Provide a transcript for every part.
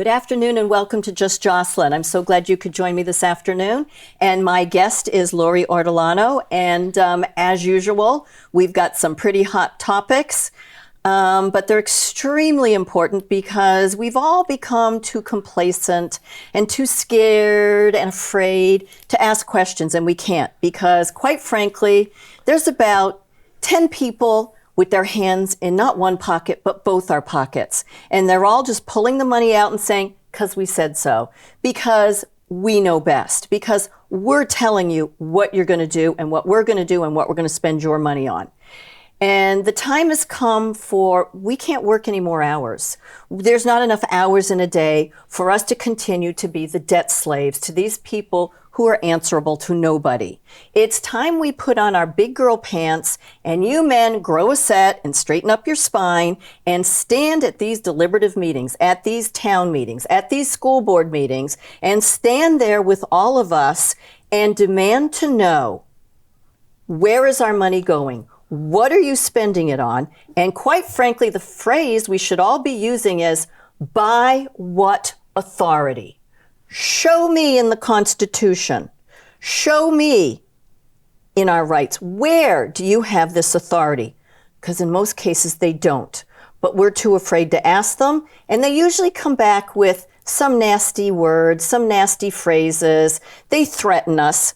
afternoon and welcome to Just Jocelyn. I'm so glad you could join me this afternoon. And my guest is Laurie Ortolano. And as usual, we've got some pretty hot topics, but they're extremely important because we've all become too complacent and too scared and afraid to ask questions, and we can't because, quite frankly, there's about 10 people with their hands in not one pocket, but both our pockets. And they're all just pulling the money out and saying, because we said so, because we know best, because we're telling you what you're going to do and what we're going to do and what we're going to spend your money on. And the time has come for, we can't work any more hours. There's not enough hours in a day for us to continue to be the debt slaves to these people who are answerable to nobody. It's time we put on our big girl pants and you men grow a set and straighten up your spine and stand at these deliberative meetings, at these town meetings, at these school board meetings, and stand there with all of us and demand to know, where is our money going? What are you spending it on? And quite frankly, the phrase we should all be using is, by what authority? Show me in the Constitution. Show me in our rights. Where do you have this authority? Because in most cases they don't. But we're too afraid to ask them. And they usually come back with some nasty words, some nasty phrases. They threaten us.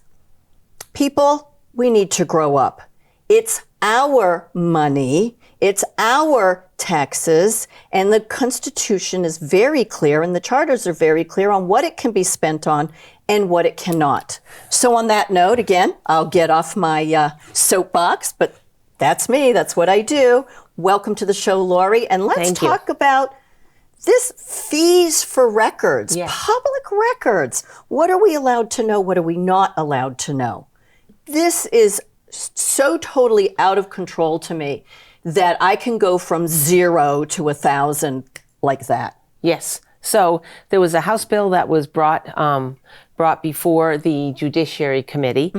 People, we need to grow up. It's our money. It's our taxes, and the Constitution is very clear, and the charters are very clear on what it can be spent on and what it cannot. So on that note, again, I'll get off my soapbox, but that's me. That's what I do. Welcome to the show, Laurie, and let's talk about this fees for records, public records. What are we allowed to know? What are we not allowed to know? This is so totally out of control to me that I can go from 0 to 1,000 like that. Yes. So there was a House bill that was brought before the Judiciary Committee,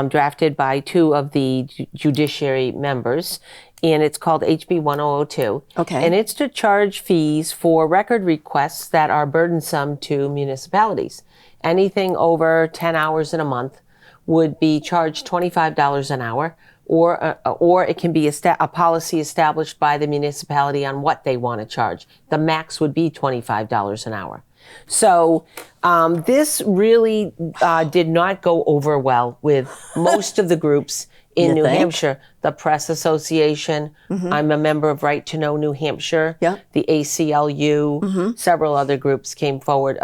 drafted by 2 of the Judiciary members, and it's called HB 1002. Okay. And it's to charge fees for record requests that are burdensome to municipalities. Anything over 10 hours in a month would be charged $25 an hour. Or it can be a policy established by the municipality on what they want to charge. The max would be $25 an hour. So this really did not go over well with most of the groups in New Hampshire. The Press Association, I'm a member of Right to Know New Hampshire, the ACLU, several other groups came forward,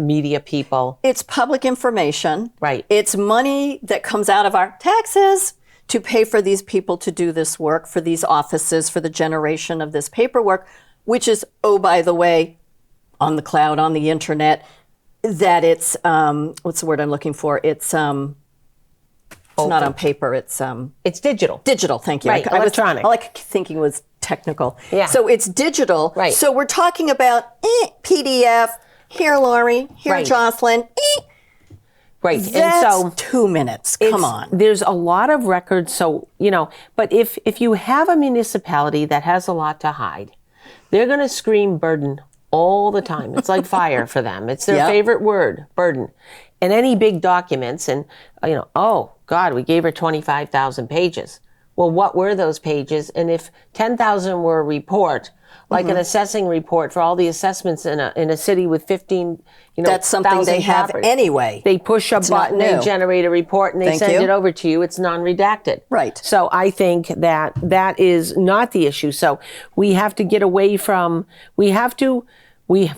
media people. It's public information. Right. It's money that comes out of our taxes to pay for these people to do this work, for these offices, for the generation of this paperwork, which is, oh, by the way, on the cloud, on the internet, that it's, what's the word I'm looking for? It's not on paper, it's digital. Digital, thank you. Right, electronic. All I kept thinking was technical. Yeah. So it's digital. Right. So we're talking about PDF, here, Laurie, here, Jocelyn, Right. That's and so 2 minutes. Come on. There's a lot of records. So, but if you have a municipality that has a lot to hide, they're going to scream burden all the time. It's like fire for them. It's their favorite word, burden. And any big documents and, oh God, we gave her 25,000 pages. Well, what were those pages? And if 10,000 were a report, like an assessing report for all the assessments in a city with 15, that's something they have anyway. They push a button, they generate a report, and they send it over to you. It's non-redacted. Right. So I think that is not the issue. So we have to get away from,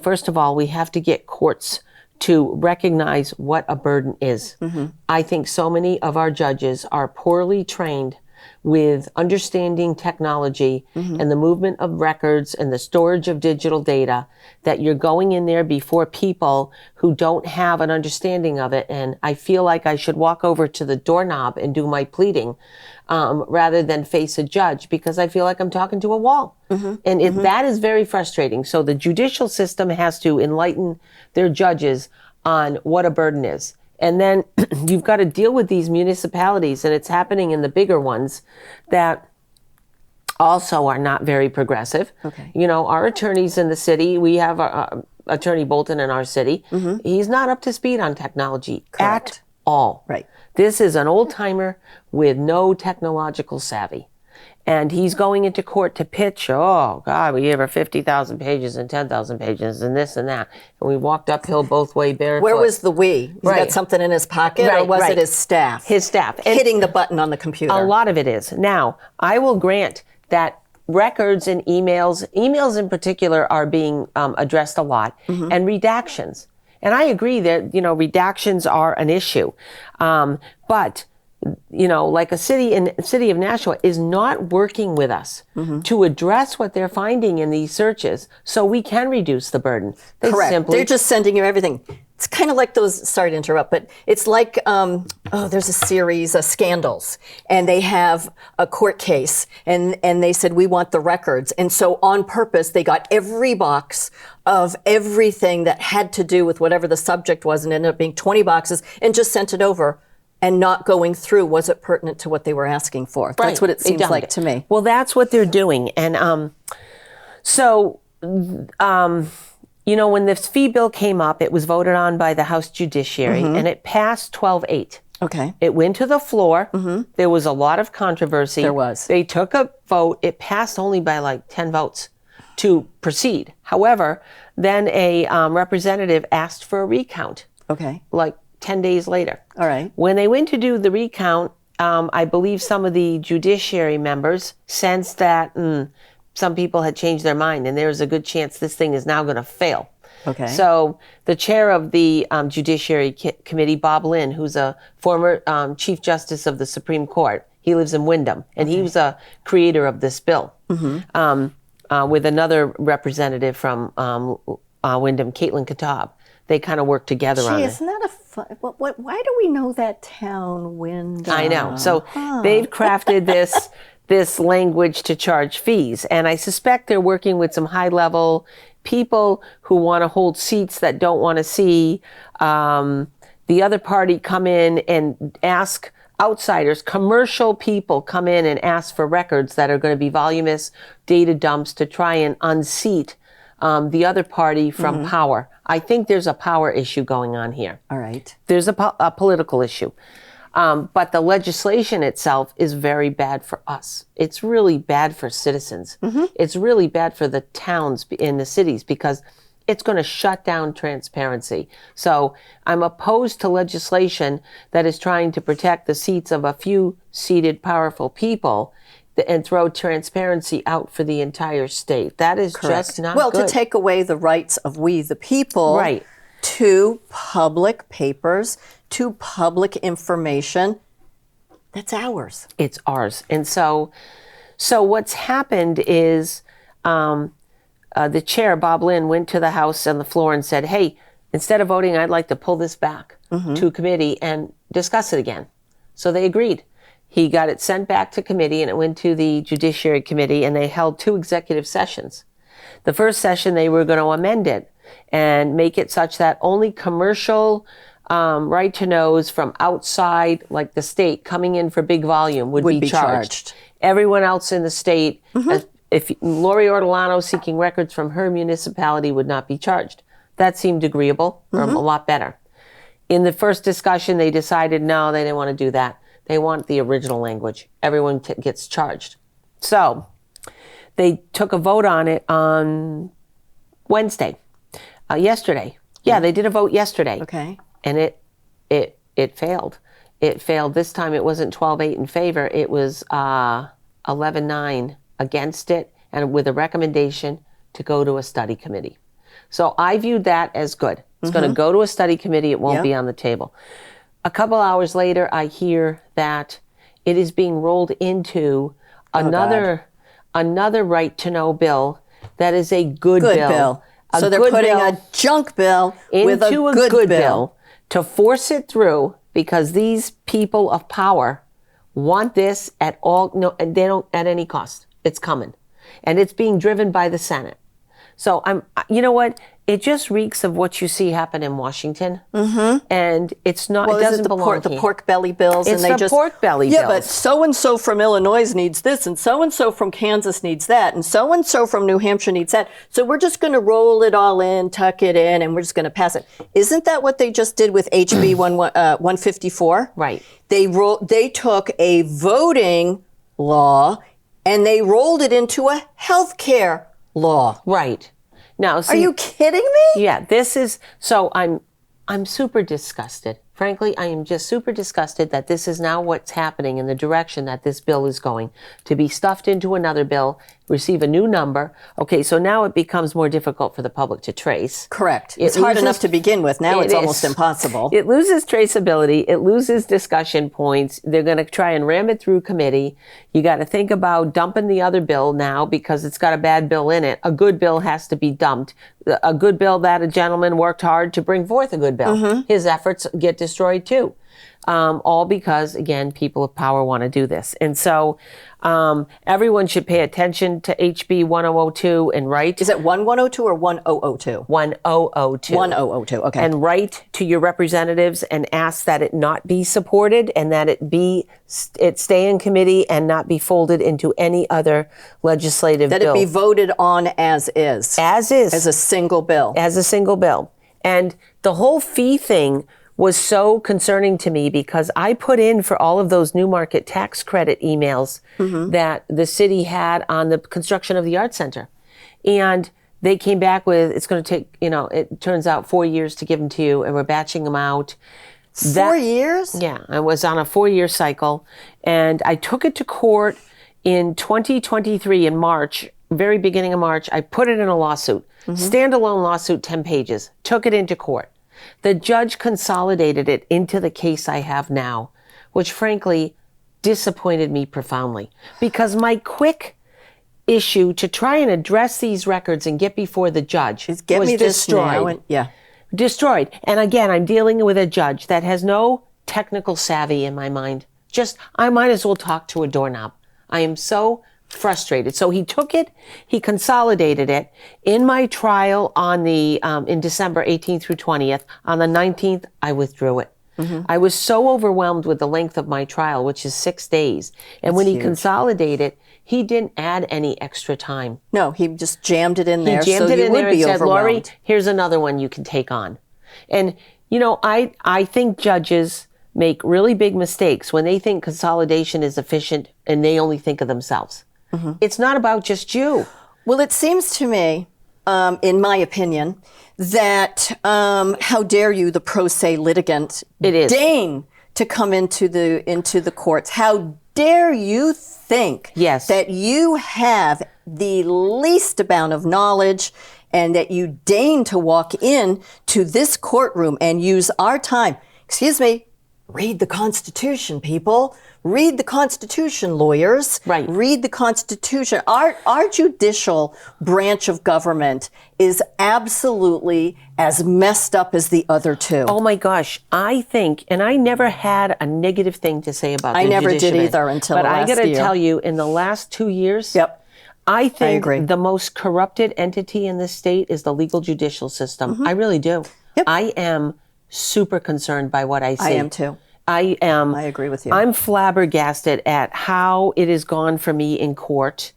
first of all, we have to get courts to recognize what a burden is. I think so many of our judges are poorly trained with understanding technology and the movement of records and the storage of digital data, that you're going in there before people who don't have an understanding of it. And I feel like I should walk over to the doorknob and do my pleading rather than face a judge, because I feel like I'm talking to a wall. And that is very frustrating. So the judicial system has to enlighten their judges on what a burden is. And then you've got to deal with these municipalities, and it's happening in the bigger ones that also are not very progressive. Okay. Our attorneys in the city, we have Attorney Bolton in our city, he's not up to speed on technology at all. Right. This is an old timer with no technological savvy. And he's going into court to pitch, oh, God, we gave her 50,000 pages and 10,000 pages and this and that. And we walked uphill both way barefoot. Where was the we? He's got something in his pocket, or was it his staff? His staff. Hitting the button on the computer. A lot of it is. Now, I will grant that records and emails in particular, are being addressed a lot, and redactions. And I agree that, redactions are an issue. But like a city of Nashua is not working with us to address what they're finding in these searches so we can reduce the burden. Correct. They're just sending you everything. It's kind of like those, sorry to interrupt, but it's like, there's a series of Scandals, and they have a court case, and they said, we want the records. And so on purpose, they got every box of everything that had to do with whatever the subject was, and ended up being 20 boxes, and just sent it over. And not going through, was it pertinent to what they were asking for? Right. That's what it seems like to me. Well, that's what they're doing. And when this fee bill came up, it was voted on by the House Judiciary, and it passed 12-8. Okay. It went to the floor. There was a lot of controversy. There was. They took a vote. It passed only by like 10 votes to proceed. However, then a representative asked for a recount. Okay. Like 10 days later. All right. When they went to do the recount, I believe some of the judiciary members sensed that some people had changed their mind, and there's a good chance this thing is now going to fail. Okay. So the chair of the Judiciary Committee, Bob Lynn, who's a former Chief Justice of the Supreme Court, he lives in Wyndham, and he was a creator of this bill, with another representative from Wyndham, Caitlin Katab. They kind of work together on it. Isn't that a fun? Why do we know that town, Wyndham? I know. So they've crafted this language to charge fees, and I suspect they're working with some high-level people who want to hold seats that don't want to see the other party come in and ask outsiders, commercial people come in and ask for records that are going to be voluminous data dumps to try and unseat the other party from power. I think there's a power issue going on here. All right. There's a political issue. But the legislation itself is very bad for us. It's really bad for citizens. It's really bad for the towns in the cities because it's going to shut down transparency. So I'm opposed to legislation that is trying to protect the seats of a few seated powerful people and throw transparency out for the entire state. That is just not good. Well, to take away the rights of we, the people, to public papers, to public information, that's ours. It's ours. And so what's happened is the chair, Bob Lynn, went to the House on the floor and said, hey, instead of voting, I'd like to pull this back to committee and discuss it again. So they agreed. He got it sent back to committee, and it went to the Judiciary Committee, and they held 2 executive sessions. The first session, they were going to amend it and make it such that only commercial right-to-knows from outside, like the state, coming in for big volume would be charged. Everyone else in the state, if Laurie Ortolano seeking records from her municipality would not be charged. That seemed agreeable, or a lot better. In the first discussion, they decided, no, they didn't want to do that. They want the original language. Everyone gets charged. So they took a vote on it on Wednesday, yesterday. Yeah, they did a vote yesterday. Okay. And it failed. It failed. This time it wasn't 12-8 in favor. It was 11-9 against it, and with a recommendation to go to a study committee. So I viewed that as good. It's going to go to a study committee. It won't be on the table. A couple hours later, I hear that it is being rolled into another right-to-know bill that is a good bill. So they're putting a junk bill with a good bill to force it through because these people of power want this at all. No, they don't at any cost. It's coming, and it's being driven by the Senate. So you know what? It just reeks of what you see happen in Washington. Mm-hmm. And it's not, Well, it doesn't is it belong here. the pork belly bills? It's and they the pork belly bills. Yeah, but so-and-so from Illinois needs this, and so-and-so from Kansas needs that, and so-and-so from New Hampshire needs that. So we're just going to roll it all in, tuck it in, and we're just going to pass it. Isn't that what they just did with HB 154? Right. They took a voting law and they rolled it into a healthcare law. Right. Now, see, are you kidding me? Yeah, this is, so I'm super disgusted. Frankly, I am just super disgusted that this is now what's happening in the direction that this bill is going, to be stuffed into another bill, receive a new number. Okay, so now it becomes more difficult for the public to trace. Correct. It's hard enough to begin with. Now it's almost impossible. It loses traceability. It loses discussion points. They're going to try and ram it through committee. You got to think about dumping the other bill now because it's got a bad bill in it. A good bill has to be dumped. A good bill that a gentleman worked hard to bring forth a good bill. Mm-hmm. His efforts get destroyed too. All because, again, people of power want to do this. And so everyone should pay attention to HB 1002 and write. Is it 1102 or 1002? 1002. 1002, okay. And write to your representatives and ask that it not be supported and that it stay in committee and not be folded into any other legislative bill. That it be voted on as is. As is. As a single bill. As a single bill. And the whole fee thing was so concerning to me because I put in for all of those new market tax credit emails that the city had on the construction of the Art Center. And they came back with, it's going to take, it turns out 4 years to give them to you, and we're batching them out. 4 years? Yeah, I was on a 4-year cycle, and I took it to court in 2023 in March, very beginning of March. I put it in a lawsuit, standalone lawsuit, 10 pages, took it into court. The judge consolidated it into the case I have now, which frankly disappointed me profoundly because my quick issue to try and address these records and get before the judge was destroyed. Destroyed. And again, I'm dealing with a judge that has no technical savvy in my mind. I might as well talk to a doorknob. I am so frustrated. So he took it, he consolidated it. In my trial on in December 18th through 20th, on the 19th, I withdrew it. I was so overwhelmed with the length of my trial, which is 6 days. And when he consolidated, he didn't add any extra time. No, he just jammed it in there. He jammed it in there and said, Laurie, here's another one you can take on. And, I think judges make really big mistakes when they think consolidation is efficient and they only think of themselves. It's not about just you. Well, it seems to me, in my opinion, that how dare you, the pro se litigant, deign to come into the courts? How dare you think that you have the least amount of knowledge and that you deign to walk in to this courtroom and use our time? Excuse me. Read the Constitution, people. Read the Constitution, lawyers. Right. Read the Constitution. Our judicial branch of government is absolutely as messed up as the other two. Oh my gosh. I think, and I never had a negative thing to say about the judiciary. I never did either until last year. But I got to tell you, in the last 2 years, I think the most corrupted entity in this state is the legal judicial system. I really do. I am super concerned by what I see. I am too. I am. I agree with you. I'm flabbergasted at how it has gone for me in court.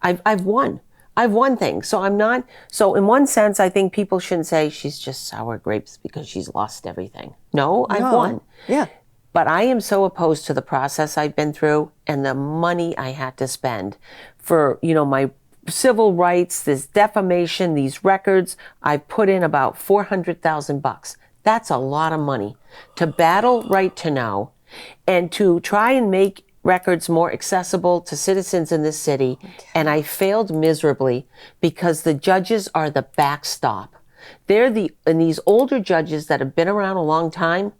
I've won. I've won things. So I'm not. So in one sense, I think people shouldn't say she's just sour grapes because she's lost everything. No, I've won. Yeah. But I am so opposed to the process I've been through and the money I had to spend for, my civil rights, this defamation, these records. I put in about $400,000. That's a lot of money to battle right to know and to try and make records more accessible to citizens in this city. And I failed miserably because the judges are the backstop. And these older judges that have been around a long time,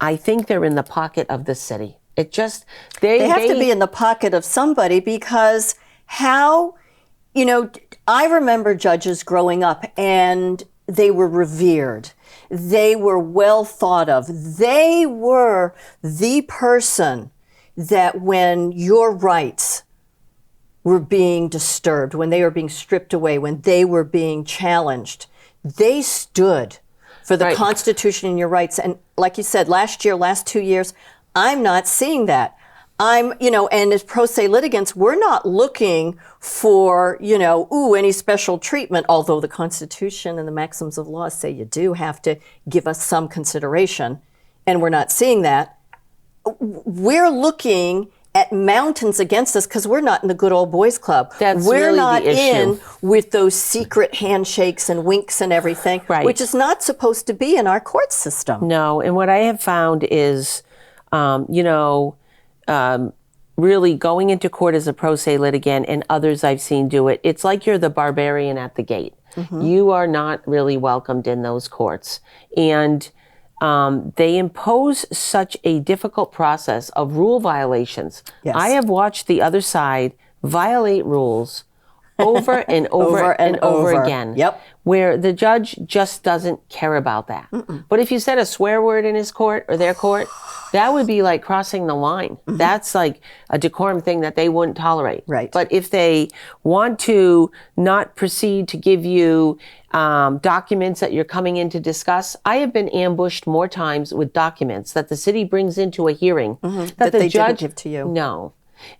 I think they're in the pocket of the city. They have to be in the pocket of somebody because I remember judges growing up and they were revered. They were well thought of. They were the person that when your rights were being disturbed, when they were being stripped away, when they were being challenged, they stood for the Right. Constitution and your rights. And like you said, last 2 years, I'm not seeing that. And as pro se litigants, we're not looking for, any special treatment, although the Constitution and the maxims of law say you do have to give us some consideration. And we're not seeing that. We're looking at mountains against us because we're not in the good old boys club. We're really not the issue. in with those secret handshakes and winks and everything, Right. which is not supposed to be in our court system. No, and what I have found is, really going into court as a pro se litigant, and others I've seen do it, it's like you're the barbarian at the gate. You are not really welcomed in those courts. And they impose such a difficult process of rule violations. Yes. I have watched the other side violate rules over and over and over again. Yep. Where the judge just doesn't care about that. But if you said a swear word in his court or their court, that would be like crossing the line. That's like a decorum thing that they wouldn't tolerate. Right. But if they want to not proceed to give you documents that you're coming in to discuss, I have been ambushed more times with documents that the city brings into a hearing That the they judge didn't give to you. No.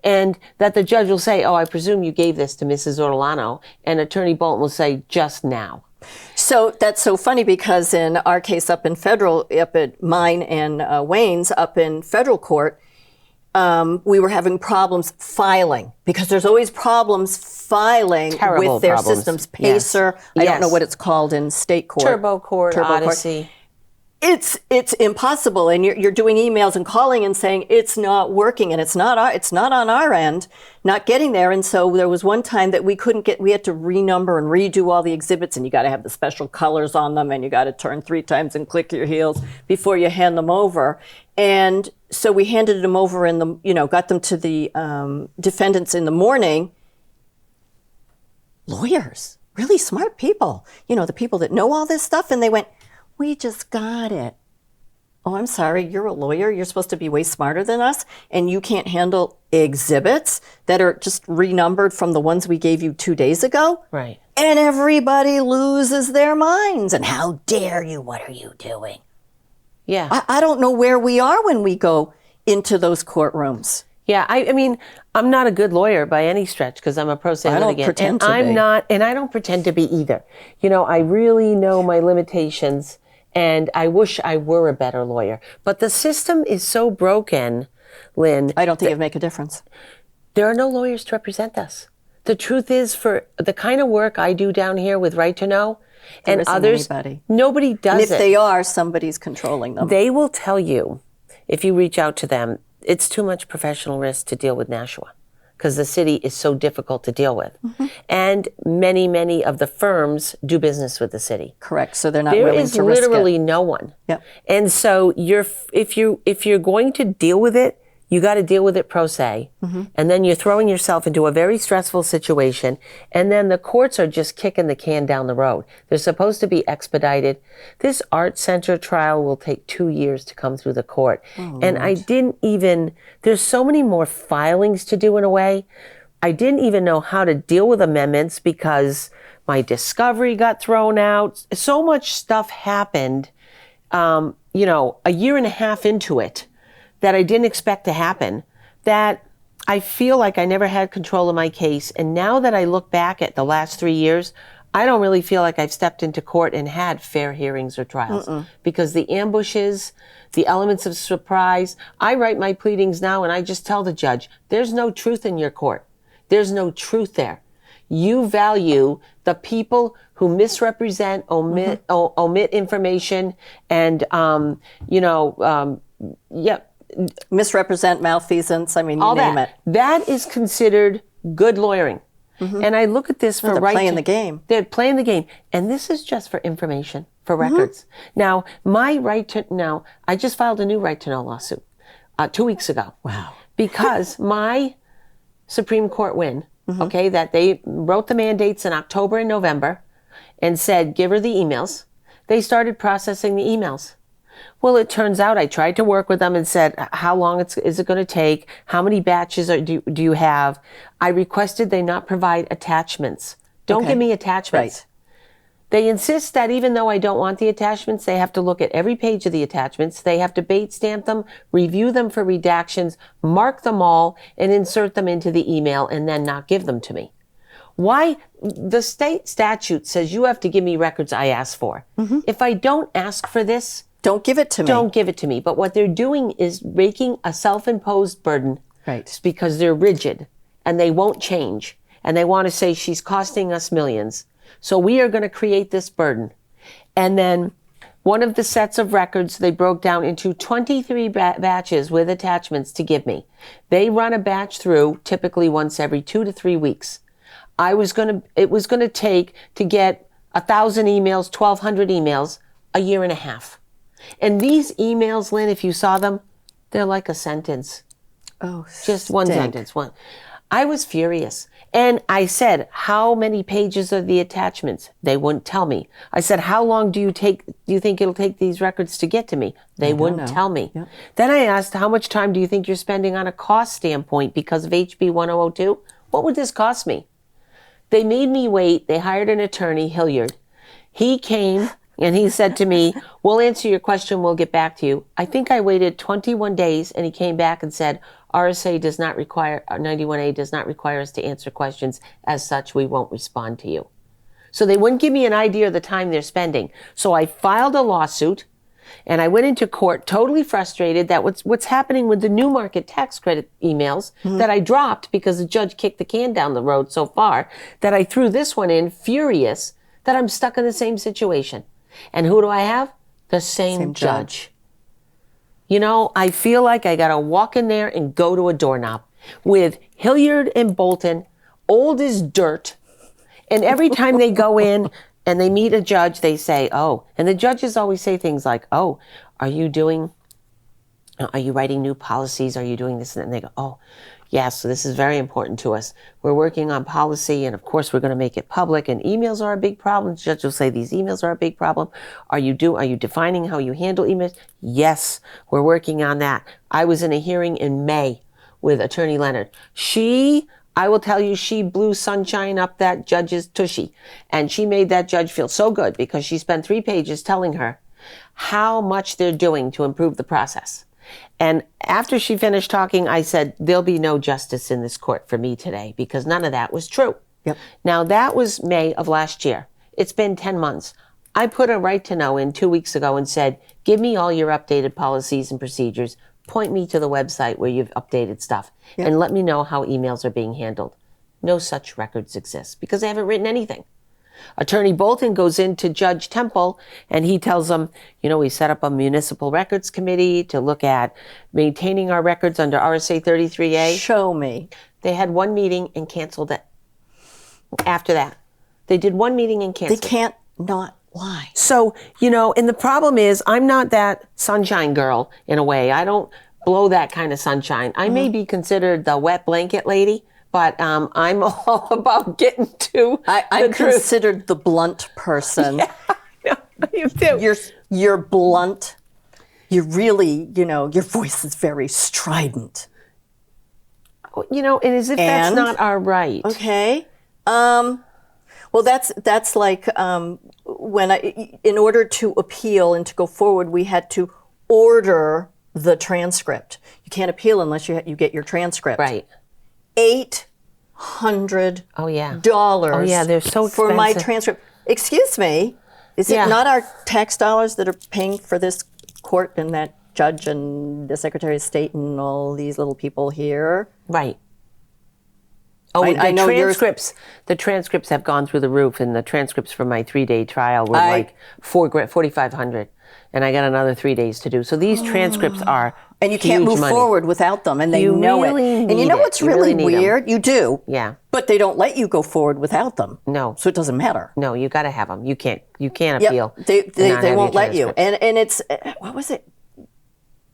And that the judge will say, oh, I presume you gave this to Mrs. Ortolano, and Attorney Bolton will say, just now. So that's so funny because in our case up at mine and Wayne's up in federal court, we were having problems filing because there's always problems filing Terrible with their problems. systems. Pacer, Yes. I don't know Yes. what it's called in state court. Turbo Court, Odyssey. It's impossible, and you're doing emails and calling and saying it's not working, and it's not on our end, not getting there. And so there was one time that we had to renumber and redo all the exhibits, and you got to have the special colors on them, and you got to turn 3 times and click your heels before you hand them over. And so we handed them over got them to the defendants in the morning. Lawyers, really smart people, the people that know all this stuff, and they went, we just got it. Oh, I'm sorry, you're a lawyer. You're supposed to be way smarter than us, and you can't handle exhibits that are just renumbered from the ones we gave you 2 days ago? Right. And everybody loses their minds. And how dare you? What are you doing? Yeah. I don't know where we are when we go into those courtrooms. Yeah, I mean, I'm not a good lawyer by any stretch because I'm a pro se I don't litigant. pretend And to I'm be. not, and I don't pretend to be either. I really know my limitations, and I wish I were a better lawyer. But the system is so broken, Lynn. I don't think it'd make a difference. There are no lawyers to represent us. The truth is, for the kind of work I do down here with Right to Know and isn't others, anybody. nobody does And if it. they are, somebody's controlling them. They will tell you, if you reach out to them, it's too much professional risk to deal with Nashua because the city is so difficult to deal with. And many, many of the firms do business with the city. Correct. So they're not There willing is to risk literally it. no one. Yep. And so if you're going to deal with it, you got to deal with it pro se. And then you're throwing yourself into a very stressful situation. And then the courts are just kicking the can down the road. They're supposed to be expedited. This art center trial will take 2 years to come through the court. And I didn't even, there's so many more filings to do in a way. I didn't even know how to deal with amendments because my discovery got thrown out. So much stuff happened, a year and a half into it that I didn't expect to happen, that I feel like I never had control of my case. And now that I look back at the last 3 years, I don't really feel like I've stepped into court and had fair hearings or trials because the ambushes, the elements of surprise, I write my pleadings now and I just tell the judge, there's no truth in your court. There's no truth there. You value the people who misrepresent, omit information, and, Misrepresent, malfeasance. I mean, you all name that. it. That is considered good lawyering. And I look at this for They're right playing to- the game. They're playing the game. And this is just for information, for records. Now, I just filed a new right to know lawsuit 2 weeks ago. Wow. Because my Supreme Court win, that they wrote the mandates in October and November and said, give her the emails. They started processing the emails. Well, it turns out I tried to work with them and said, how long is it going to take? How many batches do you have? I requested they not provide attachments. Don't give me attachments. Right. They insist that even though I don't want the attachments, they have to look at every page of the attachments. They have to bait stamp them, review them for redactions, mark them all, and insert them into the email and then not give them to me. Why? The state statute says you have to give me records I ask for. If I don't ask for this, don't give it to me. Don't give it to me. But what they're doing is making a self-imposed burden. Right. It's because they're rigid and they won't change. And they want to say she's costing us millions. So we are going to create this burden. And then one of the sets of records, they broke down into 23 batches with attachments to give me. They run a batch through typically once every 2 to 3 weeks. It was going to take to get 1,000 emails, 1,200 emails, a year and a half. And these emails, Lynn, if you saw them, they're like a sentence. Oh, just one sentence. One. I was furious. And I said, how many pages are the attachments? They wouldn't tell me. I said, how long do you think it'll take these records to get to me? They wouldn't tell me. Yep. Then I asked, how much time do you think you're spending on a cost standpoint because of HB 1002? What would this cost me? They made me wait. They hired an attorney, Hilliard. He came and he said to me, we'll answer your question. We'll get back to you. I think I waited 21 days and he came back and said, RSA does not require, 91A does not require us to answer questions. As such, we won't respond to you. So they wouldn't give me an idea of the time they're spending. So I filed a lawsuit and I went into court totally frustrated that what's happening with the new market tax credit emails that I dropped because the judge kicked the can down the road so far that I threw this one in furious that I'm stuck in the same situation. And who do I have? The same judge. You know, I feel like I got to walk in there and go to a doorknob with Hilliard and Bolton, old as dirt. And every time they go in and they meet a judge, they say, oh, and the judges always say things like, oh, are you writing new policies? Are you doing this? And they go, oh, yes, so this is very important to us. We're working on policy, and of course, we're going to make it public, and emails are a big problem. The judge will say, these emails are a big problem. Are you defining how you handle emails? Yes, we're working on that. I was in a hearing in May with Attorney Leonard. I will tell you, she blew sunshine up that judge's tushy, and she made that judge feel so good because she spent 3 pages telling her how much they're doing to improve the process. And after she finished talking, I said, there'll be no justice in this court for me today because none of that was true. Yep. Now, that was May of last year. It's been 10 months. I put a right to know in 2 weeks ago and said, give me all your updated policies and procedures. Point me to the website where you've updated stuff and let me know how emails are being handled. No such records exist because they haven't written anything. Attorney Bolton goes into Judge Temple and he tells them, we set up a municipal records committee to look at maintaining our records under RSA 33A. Show me. They had 1 meeting and canceled it. After that, they did 1 meeting and canceled it. They can't not lie. So, and the problem is I'm not that sunshine girl in a way. I don't blow that kind of sunshine. I may be considered the wet blanket lady, but I'm all about getting to I'm considered the blunt person. Yeah, you too. You're blunt. You really, your voice is very strident. And as if that's not our right. Okay. Well, that's like when in order to appeal and to go forward, we had to order the transcript. You can't appeal unless you get your transcript. Right. $800. Oh yeah. Oh yeah, they're so expensive. For my transcript. Excuse me. Is it not our tax dollars that are paying for this court and that judge and the Secretary of State and all these little people here? Right. Oh, I know the transcripts have gone through the roof, and the transcripts for my 3-day trial were like $4,500, and I got another 3 days to do. So these transcripts are and you can't move forward without them, and they know it. And you know what's really weird? You do. Yeah. But they don't let you go forward without them. No. So it doesn't matter. No, you got to have them. You can't appeal. They won't let you. And it's what was it?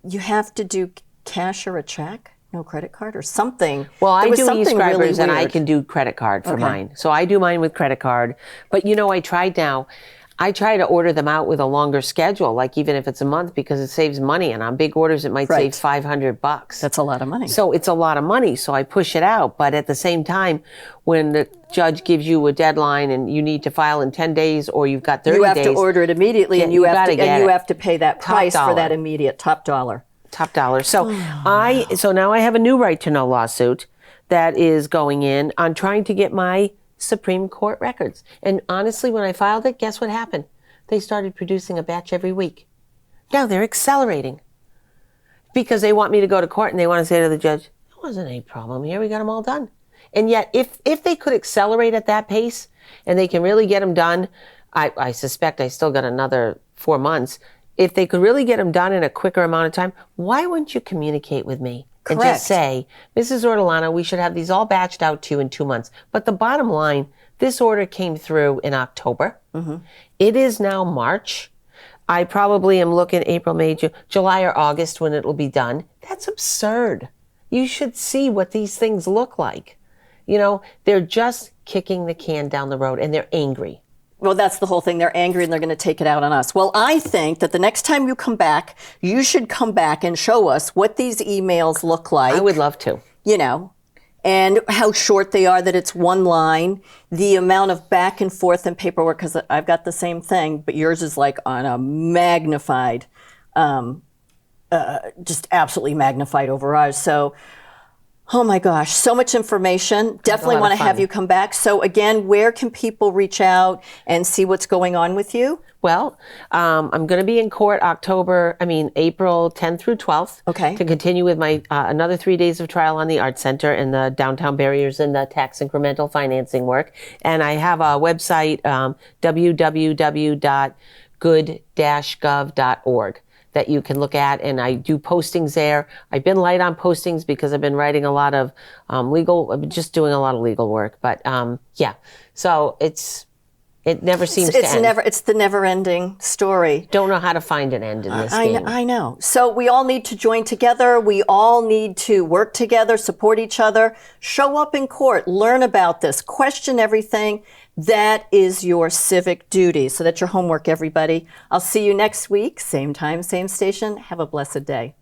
You have to do cash or a check. No credit card or something. Well, I do e-scribers and I can do credit card for mine. So I do mine with credit card. But I tried now. I try to order them out with a longer schedule, like even if it's a month, because it saves money. And on big orders, it might Right. save $500. That's a lot of money. So it's a lot of money. So I push it out. But at the same time, when the judge gives you a deadline and you need to file in 10 days or you've got 30 days. You have to order it immediately, and you have to pay that price for dollar. that immediate top dollar. Top dollar. So so now I have a new right to know lawsuit that is going in on trying to get my Supreme Court records. And honestly, when I filed it, guess what happened? They started producing a batch every week. Now they're accelerating because they want me to go to court and they want to say to the judge, there wasn't any problem here. We got them all done. And yet, if they could accelerate at that pace and they can really get them done, I suspect I still got another 4 months. If they could really get them done in a quicker amount of time, why wouldn't you communicate with me? Correct. And just say, Mrs. Ortolano, we should have these all batched out to you in 2 months. But the bottom line, this order came through in October. Mm-hmm. It is now March. I probably am looking April, May, June, July or August when it will be done. That's absurd. You should see what these things look like. You know, they're just kicking the can down the road and they're angry. Well, that's the whole thing. They're angry and they're going to take it out on us. Well, I think that the next time you come back, you should come back and show us what these emails look like. I would love to. You know, and how short they are, that it's one line, the amount of back and forth and paperwork, because I've got the same thing, but yours is like on a magnified, just absolutely magnified over ours. So, oh my gosh, so much information. Definitely want to have you come back. So again, where can people reach out and see what's going on with you? Well, I'm going to be in court April 10th through 12th. Okay. To continue with my another 3 days of trial on the Arts Center and the downtown barriers and the tax incremental financing work. And I have a website, www.good-gov.org. that you can look at, and I do postings there. I've been light on postings because I've been writing a lot of I've been just doing a lot of legal work, but yeah. So it never seems to end. It's the never-ending story. Don't know how to find an end in this game. I know. So we all need to join together. We all need to work together, support each other, show up in court, learn about this, question everything. That is your civic duty. So that's your homework, everybody. I'll see you next week, same time, same station. Have a blessed day.